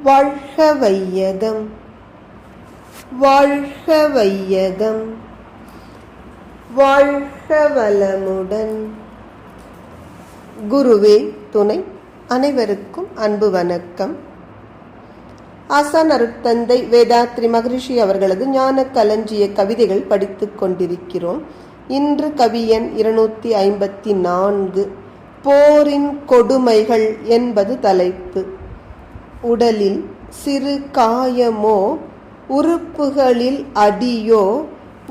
வாழ்க வையகம், வாழ்க வையகம், வாழ்க வளமுடன். குருவே துணை. அனைவருக்கும் அன்பு வணக்கம். ஆசான் அருட்தந்தை வேதாத்ரி மகரிஷி அவர்களது ஞான களஞ்சிய கவிதைகள் படித்துக் கொண்டிருக்கிறோம். இன்று கவியன் 254 போரின் கொடுமைகள் என்பது தலைப்பு. உடலில் சிறு காயமோ உறுப்புகளில் அடியோ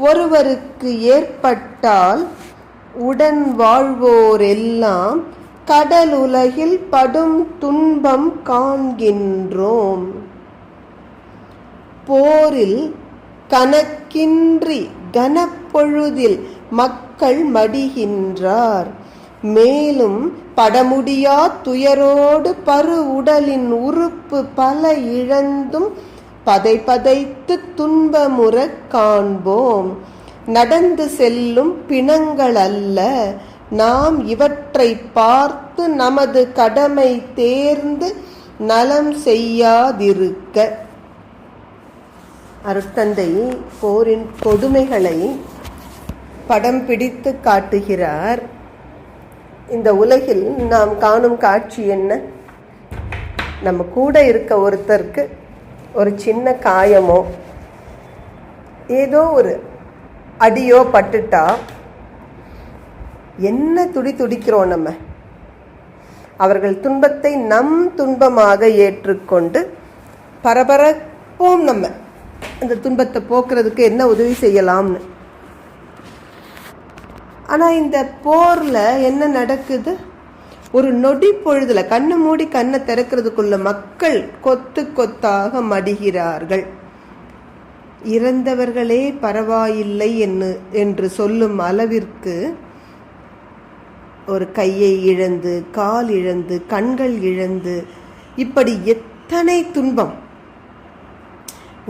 ஒருவருக்கு ஏற்பட்டால் உடன் வாழ்வோரெல்லாம் கடலுலகில் படும் துன்பம் காண்கின்றோம். போரில் கணக்கின்றி கனப்பொழுதில் மக்கள் மடிகின்றார். மேலும் படமுடியா துயரோடு பரு உடலின் உறுப்பு பல இழந்தும் பதை பதைத்து துன்பமுற காண்போம். நடந்து செல்லும் பிணங்கள் அல்ல நாம் இவற்றை பார்த்து நமது கடமை தேர்ந்து நலம் செய்யாதிருக்க. அருட்தந்தை போரின் கொடுமைகளை படம் பிடித்து காட்டுகிறார். இந்த உலகில் நாம் காணும் காட்சி என்ன? நம்ம கூட இருக்க ஒருத்தருக்கு ஒரு சின்ன காயமோ ஏதோ ஒரு அடியோ பட்டுட்டா என்ன துடிக்கிறோம் நம்ம. அவர்கள் துன்பத்தை நம் துன்பமாக ஏற்றுக்கொண்டு பரபரப்போம் நம்ம அந்த துன்பத்தை போக்குறதுக்கு என்ன உதவி செய்யலாம்னு. ஆனால் இந்த போரில் என்ன நடக்குது? ஒரு நொடி பொழுதுல கண்ணை மூடி கண்ணை திறக்கிறதுக்குள்ள மக்கள் கொத்து கொத்தாக மடிகிறார்கள். இறந்தவர்களே பரவாயில்லை என்று சொல்லும் அளவிற்கு ஒரு கையை இழந்து, கால் இழந்து, கண்கள் இழந்து, இப்படி எத்தனை துன்பம்.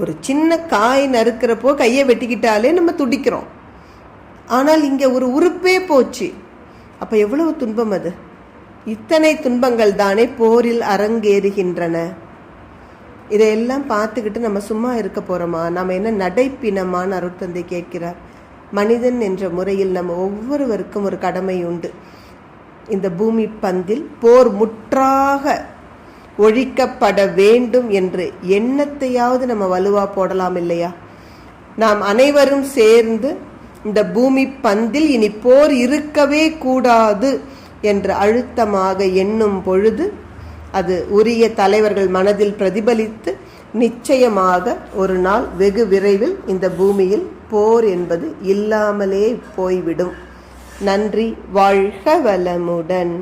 ஒரு சின்ன காய் நறுக்கிறப்போ கையை வெட்டிக்கிட்டாலே நம்ம துடிக்கிறோம். ஆனால் இங்கே ஒரு உறுப்பே போச்சு. அப்போ எவ்வளவு துன்பம் அது! இத்தனை துன்பங்கள் தானே போரில் அரங்கேறுகின்றன. இதையெல்லாம் பார்த்துக்கிட்டு நம்ம சும்மா இருக்க போகிறோமா? நம்ம என்ன நடைப்பினமான்னு அருட்தந்தை கேட்கிறார். மனிதன் என்ற முறையில் நம்ம ஒவ்வொருவருக்கும் ஒரு கடமை உண்டு. இந்த பூமி பந்தில் போர் முற்றாக ஒழிக்கப்பட வேண்டும் என்று எண்ணத்தையாவது நம்ம வலுவா போடலாம் இல்லையா? நாம் அனைவரும் சேர்ந்து இந்த பூமி பந்தில் இனி போர் இருக்கவே கூடாது என்று அழுத்தமாக எண்ணும் பொழுது அது உரிய தலைவர்கள் மனதில் பிரதிபலித்து நிச்சயமாக ஒரு நாள் வெகு விரைவில் இந்த பூமியில் போர் என்பது இல்லாமலே போய்விடும். நன்றி. வாழ்க வளமுடன்.